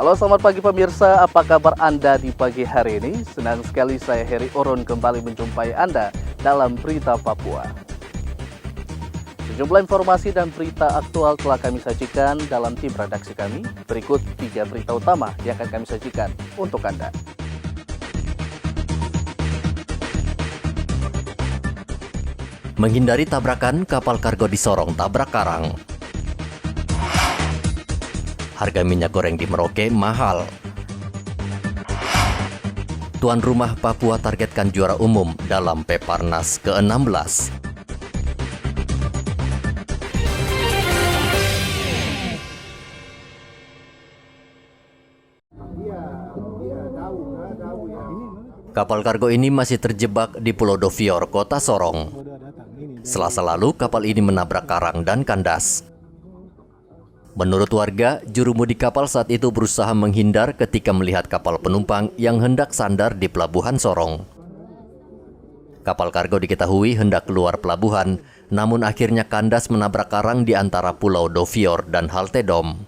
Halo, selamat pagi pemirsa, apa kabar Anda di pagi hari ini? Senang sekali saya Heri Orun kembali menjumpai Anda dalam Berita Papua. Sejumlah informasi dan berita aktual telah kami sajikan dalam tim redaksi kami. Berikut 3 berita utama yang akan kami sajikan untuk Anda. Menghindari tabrakan, kapal kargo di Sorong tabrak karang. Harga minyak goreng di Merauke mahal. Tuan rumah Papua targetkan juara umum dalam Peparnas ke-16. Kapal kargo ini masih terjebak di Pulau Dovior, Kota Sorong. Selasa lalu, kapal ini menabrak karang dan kandas. Menurut warga, jurumudi kapal saat itu berusaha menghindar ketika melihat kapal penumpang yang hendak sandar di pelabuhan Sorong. Kapal kargo diketahui hendak keluar pelabuhan, namun akhirnya kandas menabrak karang di antara Pulau Dovior dan halte Dom.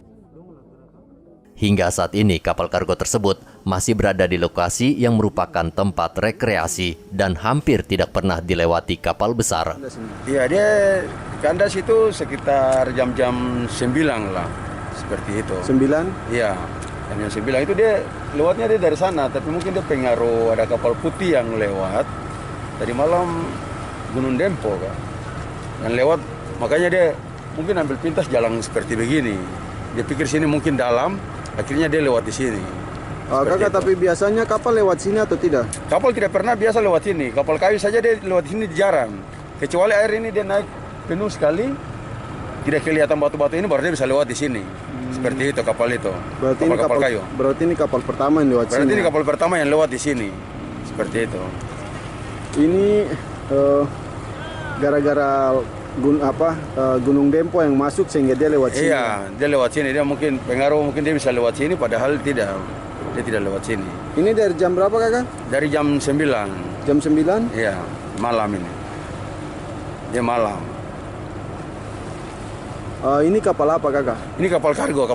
Hingga saat ini, kapal kargo tersebut masih berada di lokasi yang merupakan tempat rekreasi dan hampir tidak pernah dilewati kapal besar. Iya, dia kandas itu sekitar jam-jam 9 lah, seperti itu. 9? Iya, jam 9 itu dia lewatnya dia dari sana, tapi mungkin dia pengaruh ada kapal putih yang lewat. Tadi malam Gunung Dempo kan, yang lewat, makanya dia mungkin ambil pintas jalan seperti begini. Dia pikir sini mungkin dalam, akhirnya dia lewat di sini. Kakak, tapi biasanya kapal lewat sini atau tidak? Kapal tidak pernah biasa lewat sini. Kapal kayu saja dia lewat sini jarang. Kecuali air ini dia naik penuh sekali, tidak kelihatan batu-batu ini, baru dia bisa lewat di sini. Seperti itu kapal itu. Berarti kapal kayu. Berarti ini kapal pertama yang lewat sini. Berarti ini kapal pertama yang lewat di sini. Seperti itu. Ini gara-gara Gunung Dempo yang masuk sehingga dia lewat sini. Iya, dia lewat sini. Dia mungkin pengaruh, mungkin dia bisa lewat sini, padahal tidak. Dia tidak lewat sini. Ini dari jam berapa, Kakak? Dari jam 9. Jam 9? Iya, malam ini. Dia malam. Ini kapal apa, Kakak? Ini kapal kargo.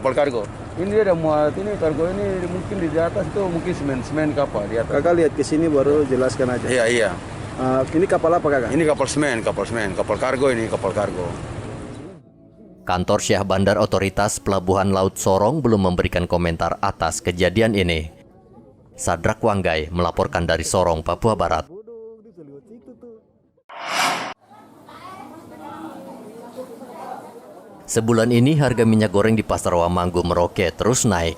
Ini dia ada muat, ini kargo ini mungkin di atas itu mungkin semen kapal di atas. Kakak lihat ke sini baru jelaskan aja. Iya. Ini kapal apa, Kakak? Ini kapal semen, kapal kargo ini, kapal kargo. Kantor Syah Bandar Otoritas Pelabuhan Laut Sorong belum memberikan komentar atas kejadian ini. Sadrak Wanggai melaporkan dari Sorong, Papua Barat. Sebulan ini harga minyak goreng di Pasar Wamanggu Merauke terus naik.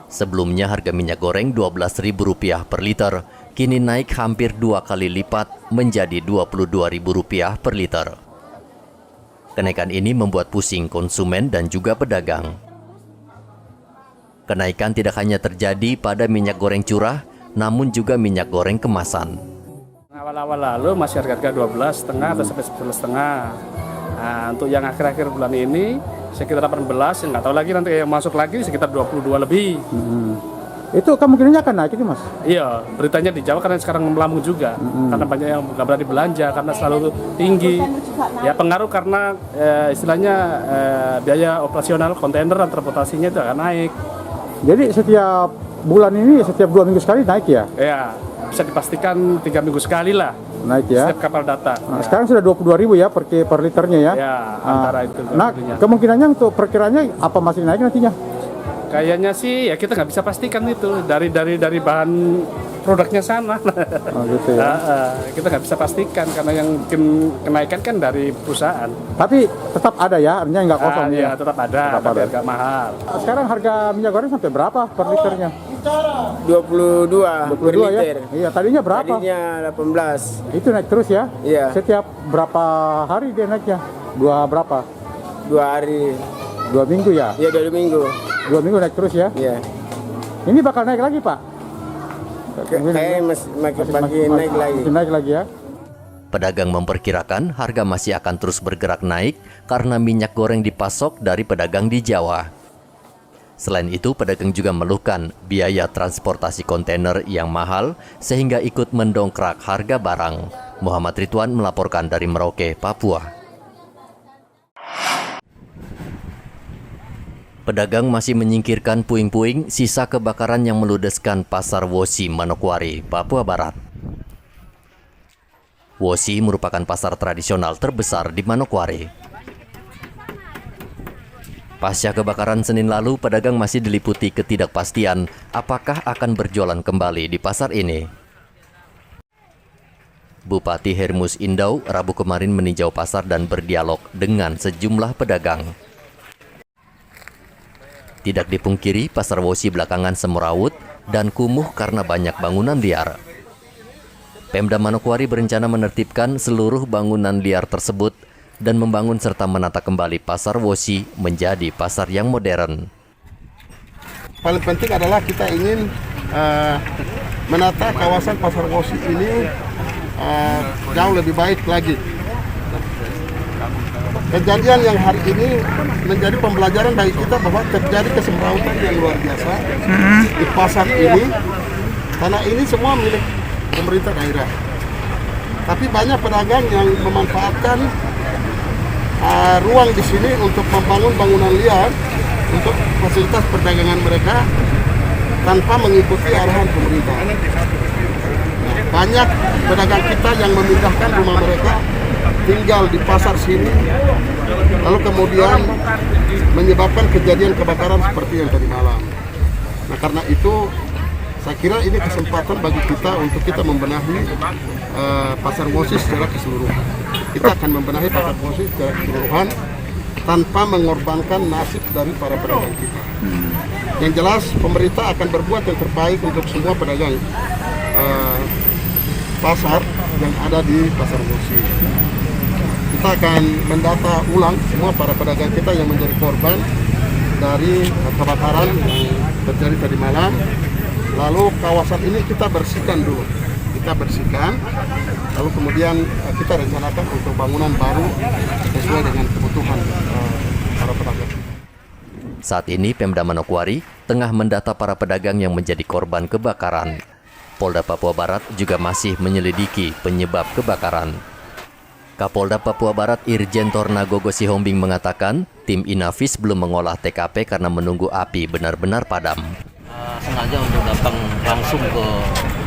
Sebelumnya harga minyak goreng Rp12.000 per liter, kini naik hampir 2 kali lipat menjadi Rp22.000 per liter. Kenaikan ini membuat pusing konsumen dan juga pedagang. Kenaikan tidak hanya terjadi pada minyak goreng curah, namun juga minyak goreng kemasan. Awal-awal lalu masih harga 12,5 atau sampai 11,5. Nah, untuk yang akhir-akhir bulan ini sekitar 18, nggak tahu lagi nanti yang masuk lagi sekitar 22 lebih. Itu kemungkinannya akan naik ini, Mas? Iya, beritanya di Jawa karena sekarang melambung juga. Karena banyak yang nggak berani belanja karena selalu tinggi. Ya pengaruh karena istilahnya biaya operasional kontainer dan transportasinya itu akan naik. Jadi setiap bulan ini, setiap 2 minggu sekali naik ya? Ya, bisa dipastikan 3 minggu sekali lah. Naik ya? Setiap kapal datang. Nah, sekarang sudah 22.000 ya per liternya ya? Ya, antara itu. Nah, kemungkinannya untuk perkiraannya apa masih naik nantinya? Kayaknya sih ya kita nggak bisa pastikan itu dari bahan produknya sana. Oh, gitu ya. Kita nggak bisa pastikan karena yang bikin kenaikan kan dari perusahaan. Tapi tetap ada ya, artinya nggak kosong Iya, ya? tetap ada, tapi agak mahal. Sekarang harga minyak goreng sampai berapa per liternya? 22 per 22 ya? liter. Iya, tadinya berapa? Tadinya 18. Itu naik terus ya? Iya. Setiap berapa hari dia naiknya? Berapa? 2 hari. 2 minggu ya? Iya, 2 minggu. 2 minggu naik terus ya? Iya. Ini bakal naik lagi, Pak? Kayak makin naik lagi. Makin naik lagi ya? Pedagang memperkirakan harga masih akan terus bergerak naik karena minyak goreng dipasok dari pedagang di Jawa. Selain itu, pedagang juga mengeluhkan biaya transportasi kontainer yang mahal sehingga ikut mendongkrak harga barang. Muhammad Ridwan melaporkan dari Merauke, Papua. Pedagang masih menyingkirkan puing-puing sisa kebakaran yang meludeskan Pasar Wosi, Manokwari, Papua Barat. Wosi merupakan pasar tradisional terbesar di Manokwari. Pasca kebakaran Senin lalu, pedagang masih diliputi ketidakpastian apakah akan berjualan kembali di pasar ini. Bupati Hermus Indau Rabu kemarin meninjau pasar dan berdialog dengan sejumlah pedagang. Tidak dipungkiri, pasar Wosi belakangan semrawut dan kumuh karena banyak bangunan liar. Pemda Manokwari berencana menertibkan seluruh bangunan liar tersebut dan membangun serta menata kembali pasar Wosi menjadi pasar yang modern. Paling penting adalah kita ingin menata kawasan pasar Wosi ini jauh lebih baik lagi. Kejadian yang hari ini menjadi pembelajaran bagi kita bahwa terjadi kesemrawutan yang luar biasa di pasar ini. Karena ini semua milik pemerintah daerah. Tapi banyak pedagang yang memanfaatkan ruang di sini untuk membangun bangunan liar untuk fasilitas perdagangan mereka tanpa mengikuti arahan pemerintah. Banyak pedagang kita yang memindahkan rumah mereka tinggal di pasar sini, lalu kemudian menyebabkan kejadian kebakaran seperti yang tadi malam. Nah, karena itu saya kira ini kesempatan bagi kita untuk kita membenahi pasar Wosi secara keseluruhan. Kita akan membenahi pasar Wosi secara keseluruhan tanpa mengorbankan nasib dari para pedagang kita. Yang jelas pemerintah akan berbuat yang terbaik untuk semua pedagang pasar yang ada di pasar Wosi. Kita akan mendata ulang semua para pedagang kita yang menjadi korban dari kebakaran yang terjadi tadi malam. Lalu kawasan ini kita bersihkan dulu. Kita bersihkan, lalu kemudian kita rencanakan untuk bangunan baru sesuai dengan kebutuhan para pedagang. Saat ini Pemda Manokwari tengah mendata para pedagang yang menjadi korban kebakaran. Polda Papua Barat juga masih menyelidiki penyebab kebakaran. Kapolda Papua Barat Irjen Tornagogo Sihombing mengatakan tim Inavis belum mengolah TKP karena menunggu api benar-benar padam. Sengaja untuk datang langsung ke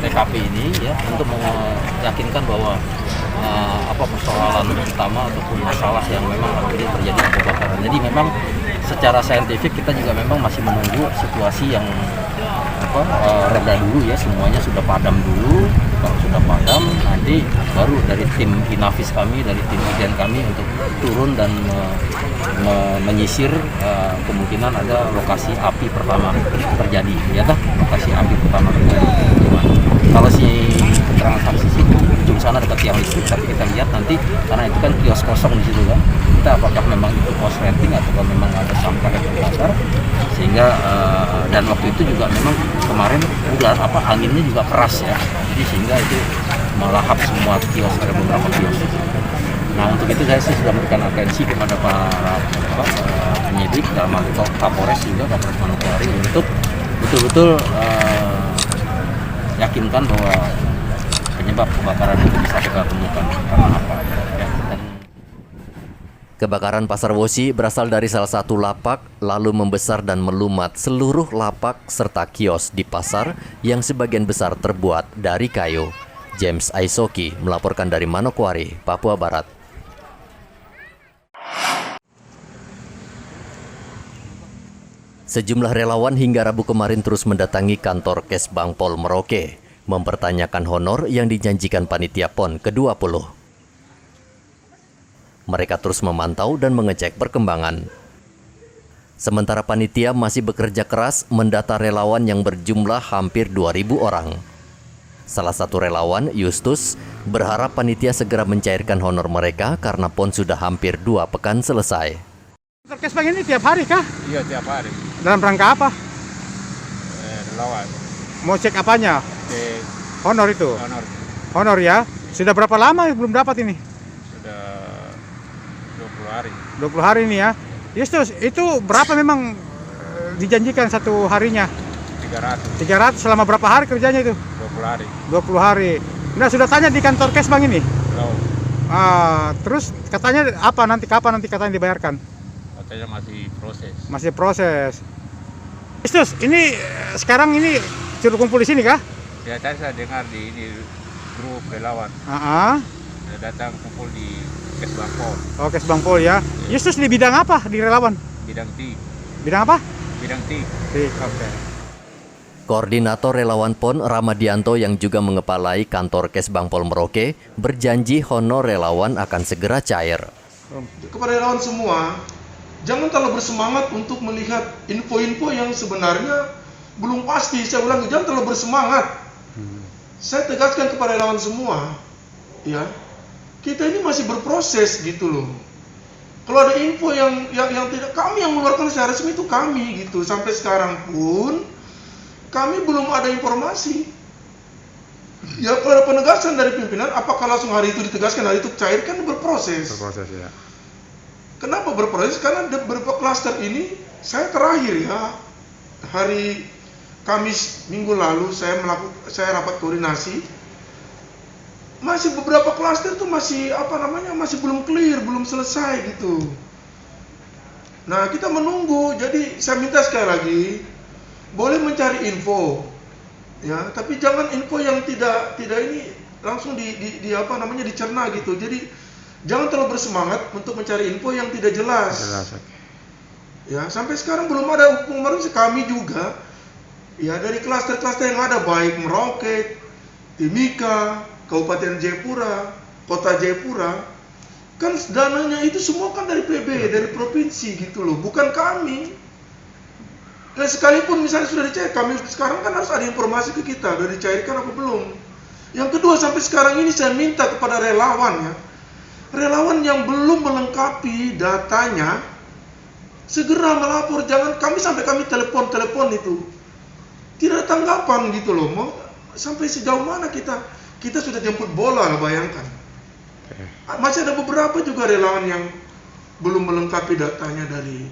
TKP ini ya untuk meyakinkan bahwa apa persoalan utama ataupun masalah yang memang akhirnya terjadi kebakaran. Jadi memang secara saintifik kita juga memang masih menunggu situasi yang reda dulu ya, semuanya sudah padam dulu. Kalau sudah padam nanti baru dari tim Inavis kami, dari tim Ijen kami untuk turun dan menyisir kemungkinan ada lokasi api pertama terjadi ya dah, lokasi api pertama terjadi. Kalau si keterangan saksi sih ujung sana dekat tiang listrik, tapi kita lihat nanti karena itu kan kios kosong di situ kan, kita apakah memang itu cost renting atau memang ada sampah yang terbakar sehingga dan waktu itu juga memang kemarin anginnya juga keras ya, jadi sehingga itu melahap semua kios, ada beberapa kios. Nah untuk itu saya sudah memberikan atensi kepada para penyidik dalam hal Kapolres juga, Kapolres Manokwari untuk betul-betul yakinkan bahwa penyebab kebakaran itu bisa kita temukan karena apa. Ya. Kebakaran Pasar Wosi berasal dari salah satu lapak, lalu membesar dan melumat seluruh lapak serta kios di pasar yang sebagian besar terbuat dari kayu. James Aisoki melaporkan dari Manokwari, Papua Barat. Sejumlah relawan hingga Rabu kemarin terus mendatangi kantor Kesbang Pol Merauke, mempertanyakan honor yang dijanjikan panitia PON ke-20. Mereka terus memantau dan mengecek perkembangan. Sementara panitia masih bekerja keras mendata relawan yang berjumlah hampir 2.000 orang. Salah satu relawan, Justus, berharap panitia segera mencairkan honor mereka karena PON sudah hampir 2 pekan selesai. Kesbang ini tiap hari kah? Iya, tiap hari. Dalam rangka apa? Relawan. Mau cek apanya? Cek Honor itu? honor. Honor ya? Sudah berapa lama belum dapat ini? Sudah 20 hari. 20 hari ini ya. Justus, itu berapa memang dijanjikan satu harinya? 300. 300 selama berapa hari kerjanya itu? 20 hari. 20 hari. Nah, sudah tanya di kantor Kesbang ini? Tahu. Terus katanya apa kapan nanti katanya dibayarkan? katanya masih proses. Masih proses. Justus, ini sekarang ini suruh kumpul di sini kah? Ya tadi saya dengar di ini grup relawan. Datang kumpul di Kesbangpol. Oh, Kesbangpol ya. Justus di bidang apa di relawan? Bidang TIK. Bidang apa? Bidang TIK. TIK, oke. Koordinator relawan PON Ramadianto yang juga mengepalai kantor Kesbangpol Merauke berjanji honor relawan akan segera cair. Kepada relawan semua, jangan terlalu bersemangat untuk melihat info-info yang sebenarnya belum pasti. Saya ulangi, jangan terlalu bersemangat. Saya tegaskan kepada relawan semua, ya, kita ini masih berproses gitu loh. Kalau ada info yang tidak, kami yang mengeluarkan secara resmi itu kami gitu. Sampai sekarang pun kami belum ada informasi. Ya, kalau ada penegasan dari pimpinan, apakah langsung hari itu ditegaskan, hari itu cair, kan berproses. Berproses ya. Kenapa berproses? Karena beberapa klaster ini, saya terakhir ya, hari Kamis minggu lalu saya rapat koordinasi, masih beberapa klaster itu masih masih belum clear, belum selesai gitu. Nah, kita menunggu. Jadi saya minta sekali lagi, boleh mencari info, ya, tapi jangan info yang tidak ini langsung dicerna gitu. Jadi jangan terlalu bersemangat untuk mencari info yang tidak jelas. Ya, sampai sekarang belum ada hukum baru. Kami juga, ya, dari klaster-klaster yang ada, baik Merauke, Timika, Kabupaten Jayapura, Kota Jayapura, kan dananya itu semua kan dari PB, dari provinsi gitu loh, bukan kami. Nah, sekalipun misalnya sudah dicair, kami sekarang kan harus ada informasi ke kita, sudah dicairkan apa belum. Yang kedua, sampai sekarang ini saya minta kepada relawan ya, relawan yang belum melengkapi datanya, segera melapor. Jangan sampai kami telepon itu, tidak ada tanggapan gitu loh. Mau sampai sejauh mana kita sudah jemput bola, bayangkan. Masih ada beberapa juga relawan yang belum melengkapi datanya dari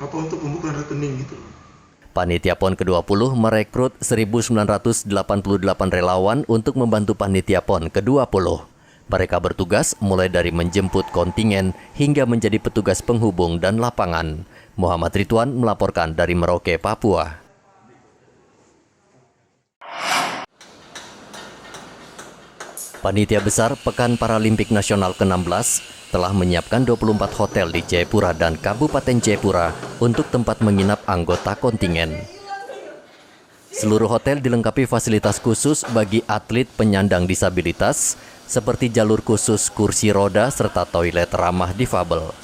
untuk pembukaan rekening gitu. Panitia PON ke-20 merekrut 1.988 relawan untuk membantu Panitia PON ke-20. Mereka bertugas mulai dari menjemput kontingen hingga menjadi petugas penghubung dan lapangan. Muhammad Ridwan melaporkan dari Merauke, Papua. Panitia Besar Pekan Paralimpik Nasional ke-16 telah menyiapkan 24 hotel di Jayapura dan Kabupaten Jayapura untuk tempat menginap anggota kontingen. Seluruh hotel dilengkapi fasilitas khusus bagi atlet penyandang disabilitas, seperti jalur khusus kursi roda serta toilet ramah difabel.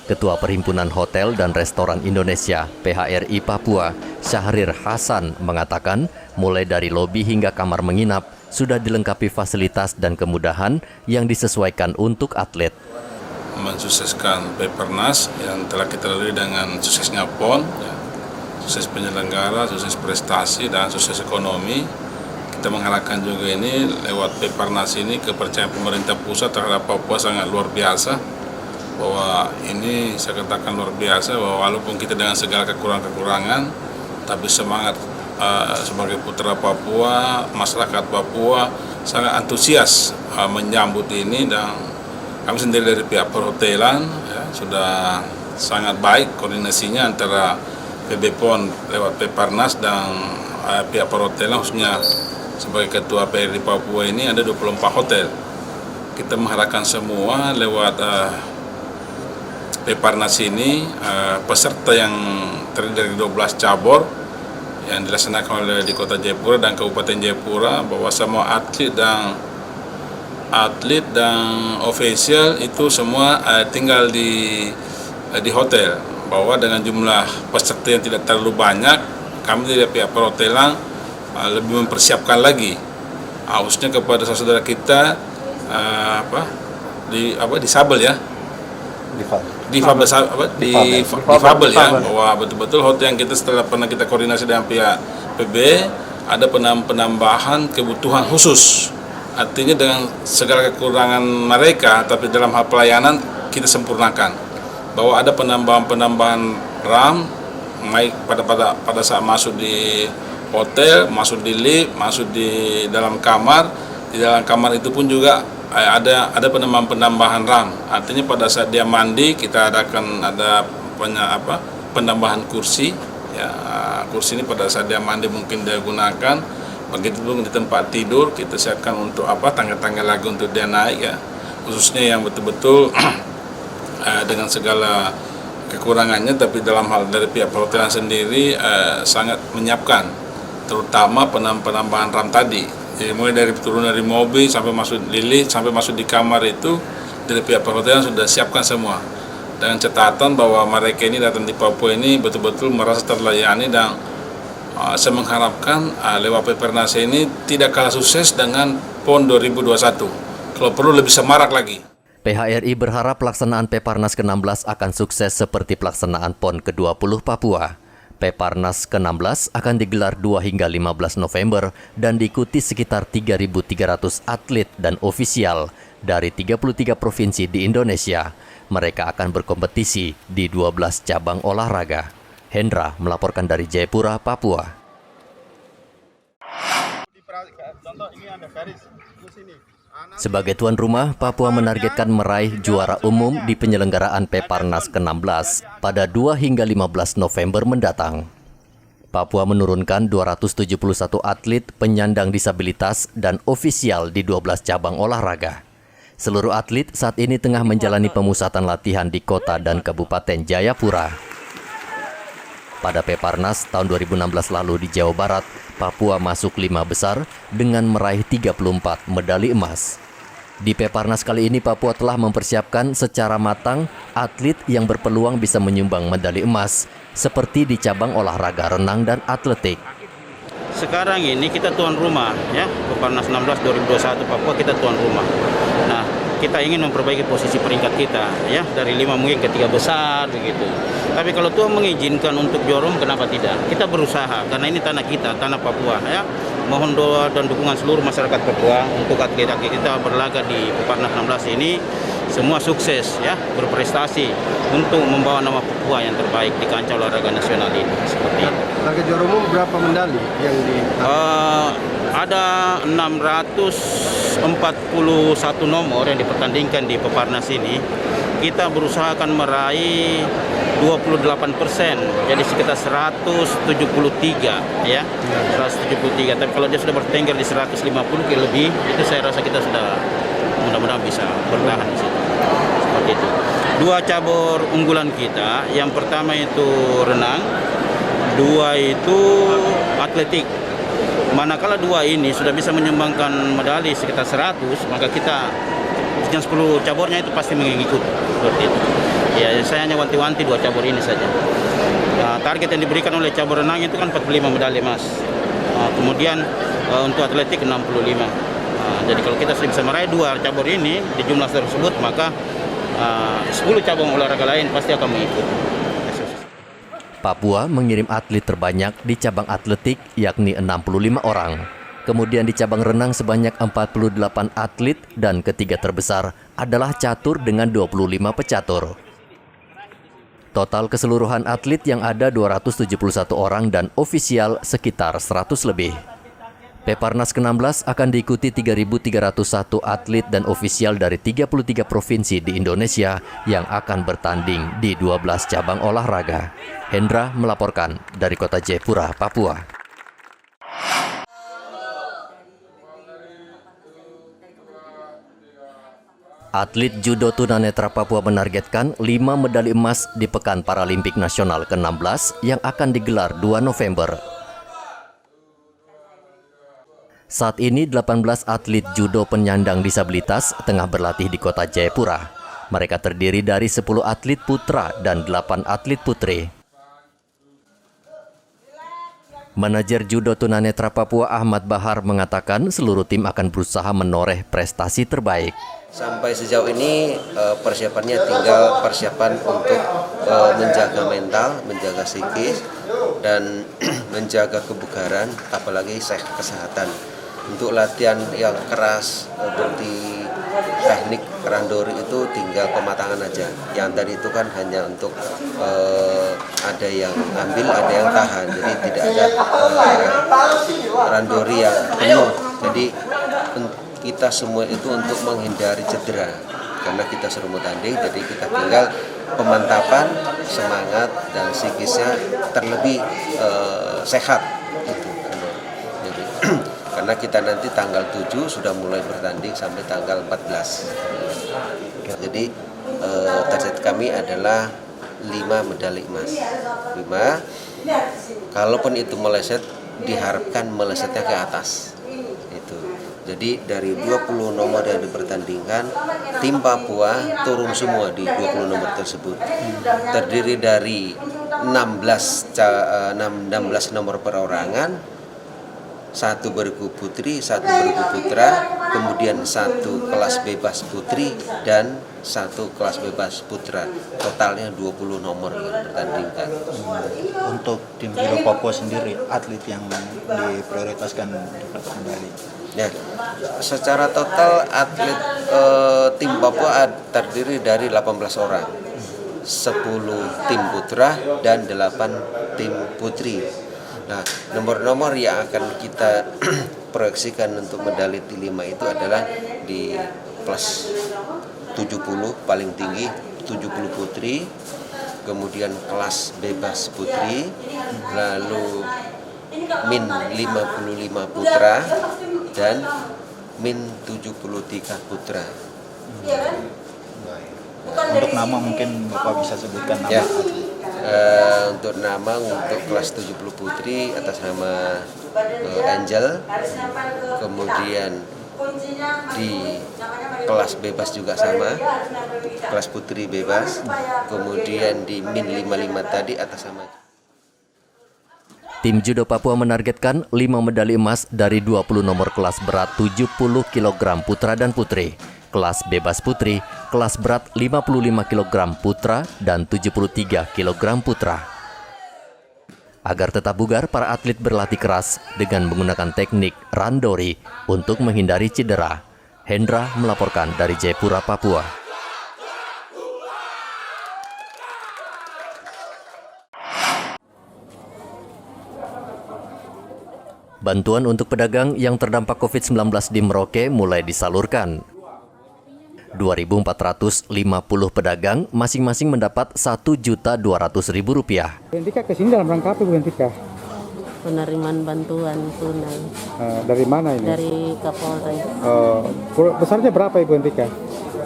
Ketua Perhimpunan Hotel dan Restoran Indonesia (PHRI) Papua, Syahrir Hasan, mengatakan mulai dari lobi hingga kamar menginap sudah dilengkapi fasilitas dan kemudahan yang disesuaikan untuk atlet. Mensukseskan Pepernas yang telah kita lalui dengan suksesnya PON, ya, sukses penyelenggara, sukses prestasi, dan sukses ekonomi. Kita mengharapkan juga ini lewat Pepernas ini kepercayaan pemerintah pusat terhadap Papua sangat luar biasa. Bahwa ini saya katakan luar biasa, bahwa walaupun kita dengan segala kekurangan-kekurangan, tapi semangat sebagai putra Papua, masyarakat Papua sangat antusias menyambut ini, dan kami sendiri dari pihak perhotelan ya, sudah sangat baik koordinasinya antara PB PON lewat Peparnas dan pihak perhotelan, khususnya sebagai ketua PRI Papua ini ada 24 hotel. Kita mengharapkan semua lewat Peparnas ini peserta yang terdiri dari 12 cabur yang dilaksanakan oleh di Kota Jayapura dan Kabupaten Jayapura, bahwa semua atlet dan ofisial itu semua tinggal di hotel. Bahwa dengan jumlah peserta yang tidak terlalu banyak, kami dari pihak perhotelan lebih mempersiapkan lagi, khususnya kepada saudara kita disabel ya. Difabel ya, bahwa betul-betul hotel yang kita setelah pernah kita koordinasi dengan pihak PB ada penambahan kebutuhan khusus, artinya dengan segala kekurangan mereka, tapi dalam hal pelayanan kita sempurnakan, bahwa ada penambahan RAM, baik pada saat masuk di hotel, masuk di lift, masuk di dalam kamar. Di dalam kamar itu pun juga ada penambahan RAM. Artinya pada saat dia mandi kita akan ada penambahan kursi. Ya, kursi ini pada saat dia mandi mungkin dia gunakan. Begitu pun di tempat tidur kita siapkan untuk tangga-tangga lagi untuk dia naik ya. Khususnya yang betul-betul dengan segala kekurangannya, tapi dalam hal dari pihak perhotelan sendiri sangat menyiapkan, terutama penambahan RAM tadi. Jadi mulai dari turun dari mobil sampai masuk di lift sampai masuk di kamar itu dari pihak perhotelan sudah siapkan semua. Dengan catatan bahwa mereka ini datang di Papua ini betul-betul merasa terlayani, dan saya mengharapkan lewat Pepernas ini tidak kalah sukses dengan PON 2021. Kalau perlu lebih semarak lagi. PHRI berharap pelaksanaan Peparnas ke-16 akan sukses seperti pelaksanaan PON ke-20 Papua. Peparnas ke-16 akan digelar 2 hingga 15 November dan diikuti sekitar 3.300 atlet dan ofisial dari 33 provinsi di Indonesia. Mereka akan berkompetisi di 12 cabang olahraga. Hendra melaporkan dari Jayapura, Papua. Sebagai tuan rumah, Papua menargetkan meraih juara umum di penyelenggaraan Peparnas ke-16 pada 2 hingga 15 November mendatang. Papua menurunkan 271 atlet penyandang disabilitas dan ofisial di 12 cabang olahraga. Seluruh atlet saat ini tengah menjalani pemusatan latihan di kota dan Kabupaten Jayapura. Pada Peparnas tahun 2016 lalu di Jawa Barat, Papua masuk 5 besar dengan meraih 34 medali emas. Di Peparnas kali ini Papua telah mempersiapkan secara matang atlet yang berpeluang bisa menyumbang medali emas, seperti di cabang olahraga renang dan atletik. Sekarang ini kita tuan rumah, ya, Peparnas 16 2021 Papua kita tuan rumah. Nah, kita ingin memperbaiki posisi peringkat kita, ya, dari 5 mungkin ke 3 besar begitu. Tapi kalau Tuhan mengizinkan untuk jorom, kenapa tidak? Kita berusaha karena ini tanah kita, tanah Papua, ya. Mohon doa dan dukungan seluruh masyarakat Papua untuk atlet-atlet kita berlaga di Peparnas 16 ini semua sukses, ya, berprestasi untuk membawa nama Papua yang terbaik di kancah olahraga nasional ini. Seperti itu. Target juara umum berapa medali yang di? Ada 641 nomor yang dipertandingkan di Peparnas ini. Kita berusaha akan meraih 28%, jadi sekitar 173, ya, 173. Tapi kalau dia sudah bertengger di 150 ke lebih, itu saya rasa kita sudah mudah-mudahan bisa bertahan di situ. Seperti itu. 2 cabur unggulan kita, yang pertama itu renang, 2 itu atletik. Manakala 2 ini sudah bisa menyumbangkan medali sekitar 100, maka kita yang 10 caburnya itu pasti mengikuti. Seperti itu. Ya, saya hanya wanti-wanti 2 cabur ini saja. Nah, target yang diberikan oleh cabur renang itu kan 45 medali emas. Kemudian untuk atletik 65. Jadi kalau kita sudah bisa meraih 2 cabur ini di jumlah tersebut, maka 10 cabang olahraga lain pasti akan mengikuti. Papua mengirim atlet terbanyak di cabang atletik yakni 65 orang. Kemudian di cabang renang sebanyak 48 atlet dan ketiga terbesar adalah catur dengan 25 pecatur. Total keseluruhan atlet yang ada 271 orang dan ofisial sekitar 100 lebih. Peparnas ke-16 akan diikuti 3.301 atlet dan ofisial dari 33 provinsi di Indonesia yang akan bertanding di 12 cabang olahraga. Hendra melaporkan dari kota Jayapura, Papua. Atlet judo tunanetra Papua menargetkan 5 medali emas di Pekan Paralimpik Nasional ke-16 yang akan digelar 2 November. Saat ini 18 atlet judo penyandang disabilitas tengah berlatih di kota Jayapura. Mereka terdiri dari 10 atlet putra dan 8 atlet putri. Manajer judo tunanetra Papua Ahmad Bahar mengatakan seluruh tim akan berusaha menoreh prestasi terbaik. Sampai sejauh ini persiapannya tinggal persiapan untuk menjaga mental, menjaga psikis, dan menjaga kebugaran, apalagi kesehatan. Untuk latihan yang keras seperti teknik randori itu tinggal pematangan aja. Yang tadi itu kan hanya untuk ada yang ambil, ada yang tahan. Jadi tidak ada randori yang penuh. Jadi kita semua itu untuk menghindari cedera. Karena kita suruh mau tanding, jadi kita tinggal pemantapan, semangat, dan psikisnya terlebih sehat. Gitu. Jadi, karena kita nanti tanggal 7 sudah mulai bertanding sampai tanggal 14. Jadi target kami adalah 5 medali emas. 5, kalaupun itu meleset, diharapkan melesetnya ke atas. Itu. Jadi dari 20 nomor yang dipertandingkan, tim Papua turun semua di 20 nomor tersebut. Terdiri dari 16 nomor perorangan, 1 bergu putri, 1 bergu putra, kemudian 1 kelas bebas putri dan 1 kelas bebas putra. Totalnya 20 nomor yang dipertandingkan. Untuk tim judo Papua sendiri, atlet yang diprioritaskan dapat medali. Ya, secara total atlet tim Papua terdiri dari 18 orang, 10 tim putra dan 8 tim putri. Nah, nomor-nomor yang akan kita proyeksikan untuk medali di 5 itu adalah di plus 70 paling tinggi, 70 putri, kemudian kelas bebas putri, lalu min 55 putra dan min 73 putra. Untuk nama mungkin Bapak bisa sebutkan nama. Ya. Untuk nama, untuk kelas 70 putri atas nama Angel, kemudian di kelas bebas juga sama, kelas putri bebas, kemudian di min 55 tadi atas nama. Tim Judo Papua menargetkan 5 medali emas dari 20 nomor kelas berat 70 kg putra dan putri, kelas bebas putri, kelas berat 55 kg putra dan 73 kg putra. Agar tetap bugar, para atlet berlatih keras dengan menggunakan teknik randori untuk menghindari cedera. Hendra melaporkan dari Jayapura, Papua. Bantuan untuk pedagang yang terdampak COVID-19 di Merauke mulai disalurkan. 2.450 pedagang masing-masing mendapat Rp1.200.000. Bu Entika ke sini dalam rangka apa, Bu Entika? Penerimaan bantuan tunai. Dari mana ini? Dari Kapolres. Besarnya berapa, Ibu Entika?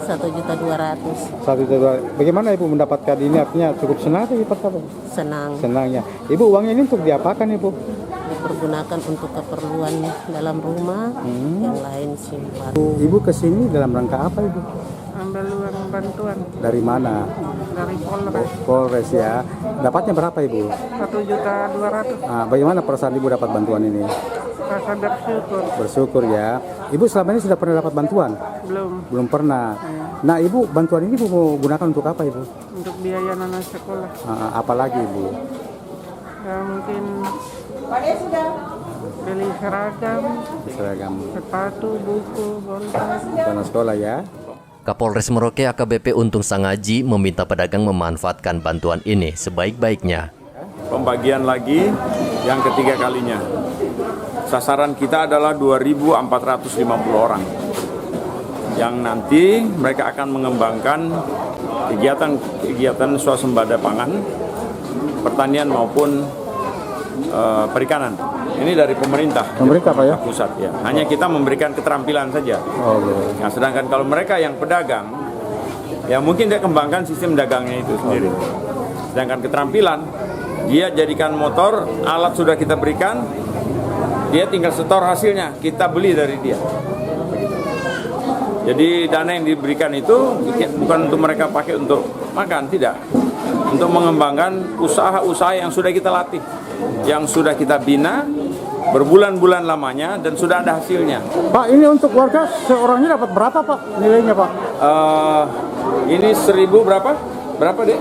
Rp1.200.000. Bagaimana Ibu mendapatkan ini? Artinya cukup senang atau apa? Senang. Senangnya. Ibu, uangnya ini untuk diapakan, Ibu? Dipergunakan untuk keperluan dalam rumah, yang lain simpan. Ibu ke sini dalam rangka apa, Ibu? Ambil uang bantuan. Dari mana? Dari Polres. Polres ya. Dapatnya berapa, Ibu? Rp1.200.000. Nah, bagaimana perasaan Ibu dapat bantuan ini? Rasa bersyukur. Bersyukur ya. Ibu selama ini sudah pernah dapat bantuan? Belum. Belum pernah. Nah, Ibu, bantuan ini Ibu mau gunakan untuk apa, Ibu? Untuk biaya anak sekolah. Apalagi, Ibu? Ya, mungkin beli seragam, sepatu, buku, bolpen. Karena sekolah ya. Kapolres Merauke AKBP Untung Sangaji meminta pedagang memanfaatkan bantuan ini sebaik-baiknya. Pembagian lagi yang ketiga kalinya. Sasaran kita adalah 2.450 orang. Yang nanti mereka akan mengembangkan kegiatan swasembada pangan, pertanian maupun perikanan. Ini dari pemerintah Pak ya? Pusat ya. Hanya kita memberikan keterampilan saja. Nah, sedangkan kalau mereka yang pedagang, ya mungkin dia kembangkan sistem dagangnya itu sendiri. Sedangkan keterampilan, dia jadikan motor, alat sudah kita berikan, dia tinggal setor hasilnya, kita beli dari dia. Jadi dana yang diberikan itu bukan untuk mereka pakai untuk makan, tidak. Untuk mengembangkan usaha-usaha yang sudah kita latih, yang sudah kita bina berbulan-bulan lamanya dan sudah ada hasilnya. Pak, ini untuk warga seorangnya dapat berapa, Pak? Nilainya, Pak? Ini 1.000 berapa? Berapa, Dek?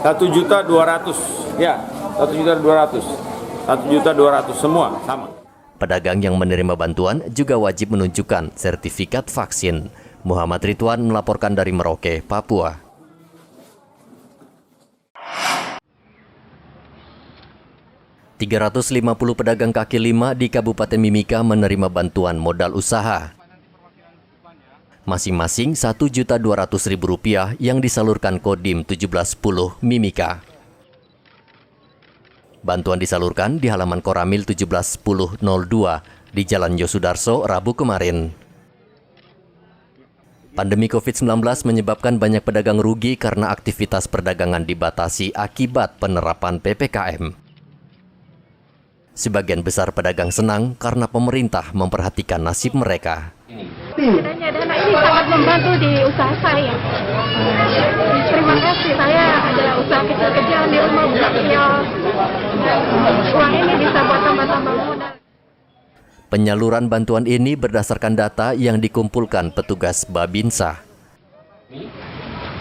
1.200.000. Ya, 1.200.000. 1.200.000 semua sama. Pedagang yang menerima bantuan juga wajib menunjukkan sertifikat vaksin. Muhammad Ridwan melaporkan dari Merauke, Papua. 350 pedagang kaki lima di Kabupaten Mimika menerima bantuan modal usaha. Masing-masing Rp1.200.000 yang disalurkan Kodim 1710 Mimika. Bantuan disalurkan di halaman Koramil 171002 di Jalan Yosudarso, Rabu kemarin. Pandemi COVID-19 menyebabkan banyak pedagang rugi karena aktivitas perdagangan dibatasi akibat penerapan PPKM. Sebagian besar pedagang senang karena pemerintah memperhatikan nasib mereka. Kiranya dana ini sangat membantu di usaha saya. Terima kasih, saya ada usaha kecil-kecilan di rumah buka kios. Uang ini bisa buat tambah-tambah modal. Penyaluran bantuan ini berdasarkan data yang dikumpulkan petugas Babinsa.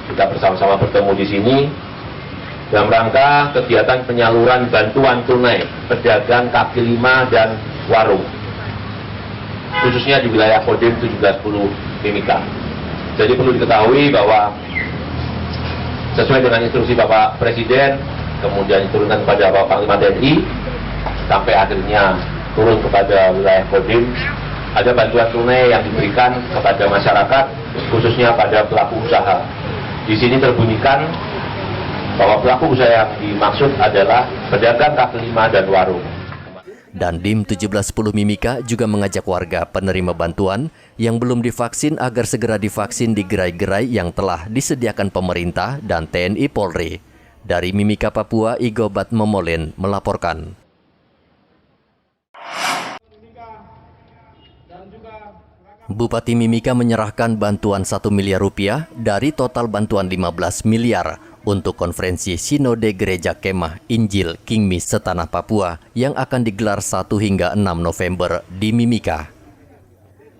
Kita bersama-sama bertemu di sini dalam rangka kegiatan penyaluran bantuan tunai pedagang kaki lima dan warung, khususnya di wilayah Kodim 1710 Mimika. Jadi perlu diketahui bahwa sesuai dengan instruksi Bapak Presiden, kemudian diturunkan kepada Bapak Panglima TNI, sampai akhirnya turun kepada wilayah Kodim, ada bantuan tunai yang diberikan kepada masyarakat, khususnya pada pelaku usaha. Di sini terbunyikan bahwa pelaku usaha yang dimaksud adalah pedagang kaki lima dan warung. Dandim 1710 Mimika juga mengajak warga penerima bantuan yang belum divaksin agar segera divaksin di gerai-gerai yang telah disediakan pemerintah dan TNI Polri. Dari Mimika, Papua, Igobat Momolin melaporkan. Bupati Mimika menyerahkan bantuan Rp1 miliar dari total bantuan 15 miliar untuk konferensi Sinode Gereja Kemah Injil Kingmi Setanah Papua yang akan digelar 1 hingga 6 November di Mimika.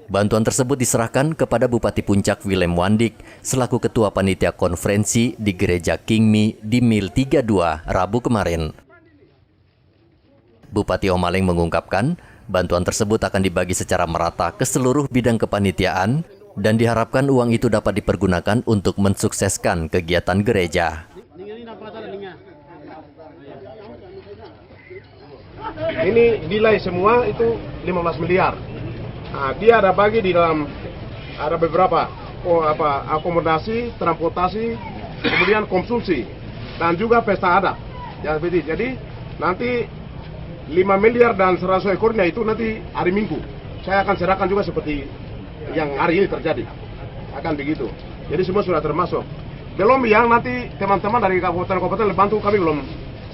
Bantuan tersebut diserahkan kepada Bupati Puncak Willem Wandik selaku Ketua Panitia Konferensi di Gereja Kingmi di Mil 32 Rabu kemarin. Bupati Omaleng mengungkapkan, bantuan tersebut akan dibagi secara merata ke seluruh bidang kepanitiaan dan diharapkan uang itu dapat dipergunakan untuk mensukseskan kegiatan gereja. Ini nilai semua itu 15 miliar. Nah, dia ada bagi di dalam, ada beberapa akomodasi, transportasi, kemudian konsumsi, dan juga pesta adat. Jadi nanti 5 miliar dan 100 ekornya itu nanti hari Minggu. Saya akan serahkan juga seperti yang hari ini terjadi. Akan begitu. Jadi semua sudah termasuk. Belum yang nanti teman-teman dari kabupaten-kabupaten bantu kami belum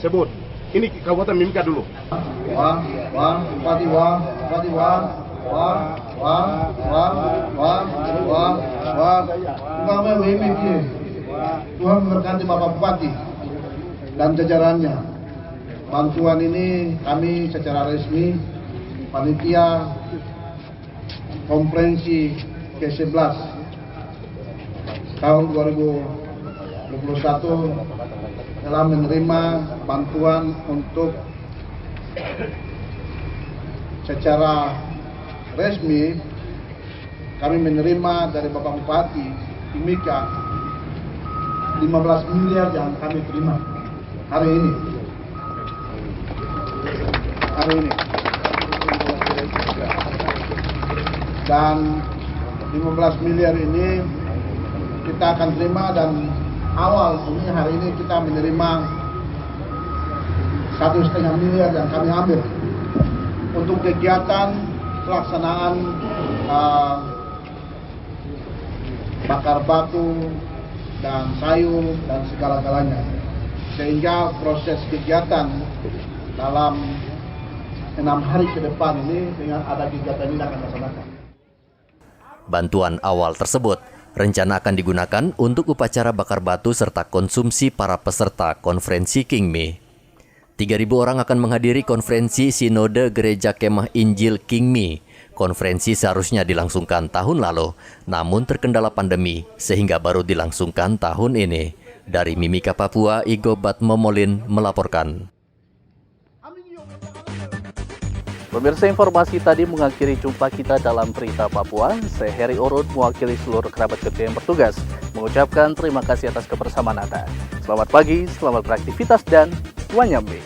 sebut. Ini Kabupaten Mimika dulu. Tuhan memberkati Bapak Bupati dan jajarannya. Bantuan ini kami secara resmi panitia konferensi ke-11 tahun 2021 telah menerima bantuan untuk secara resmi. Kami menerima dari Bapak Bupati Mimika 15 miliar yang kami terima hari ini. Dan 15 miliar ini kita akan terima, dan awal ini hari ini kita menerima 1,5 miliar yang kami ambil untuk kegiatan pelaksanaan bakar batu dan sayur dan segala-galanya, sehingga proses kegiatan dalam 6 hari ke depan ini dengan ada kegiatan ini akan dilaksanakan. Bantuan awal tersebut rencana akan digunakan untuk upacara bakar batu serta konsumsi para peserta konferensi Kingmi. 3.000 orang akan menghadiri konferensi Sinode Gereja Kemah Injil Kingmi. Konferensi seharusnya dilangsungkan tahun lalu, namun terkendala pandemi sehingga baru dilangsungkan tahun ini. Dari Mimika, Papua, Igobat Momolin melaporkan. Pemirsa, informasi tadi mengakhiri jumpa kita dalam Berita Papua. Saya Heri Orun mewakili seluruh kerabat kerja yang bertugas mengucapkan terima kasih atas kebersamaan Anda. Selamat pagi, selamat beraktivitas, dan wanyambe.